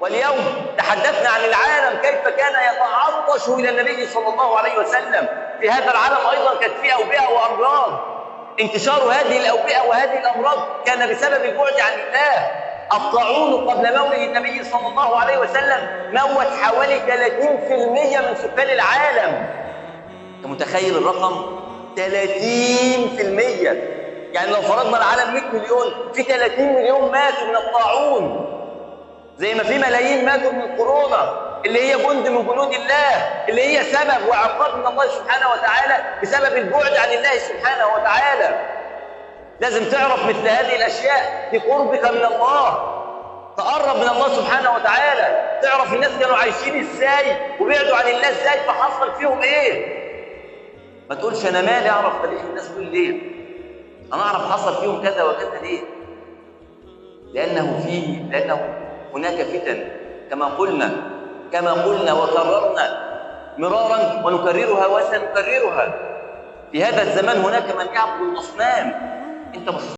واليوم تحدثنا عن العالم كيف كان يتعطش إلى النبي صلى الله عليه وسلم. في هذا العالم أيضا كانت فيه أوبئة وأمراض. انتشار هذه الأوبئة وهذه الأمراض كان بسبب البعد عن الله. الطاعون قبل مولد النبي صلى الله عليه وسلم موت حوالي 30% من سكان العالم. أنت متخيل الرقم؟ 30%. يعني لو فرضنا العالم 100 مليون، في 30 مليون ماتوا من الطاعون، زي ما في ملايين ماتوا من كورونا اللي هي جند من جنود الله، اللي هي سبب وعقاب من الله سبحانه وتعالى بسبب البعد عن الله سبحانه وتعالى. لازم تعرف مثل هذه الأشياء لقربك من الله، تقرب من الله سبحانه وتعالى، تعرف الناس كانوا عايشين ازاي وبعدوا عن الله ازاي، فحصل فيهم ايه. ما تقولش انا مالي اعرف تاريخ الناس دول ليه، انا اعرف حصل فيهم كذا وكذا ليه. لانه هناك فتن كما قلنا وكررنا مرارا ونكررها وسنكررها. في هذا الزمان هناك من يعبد الاصنام. انت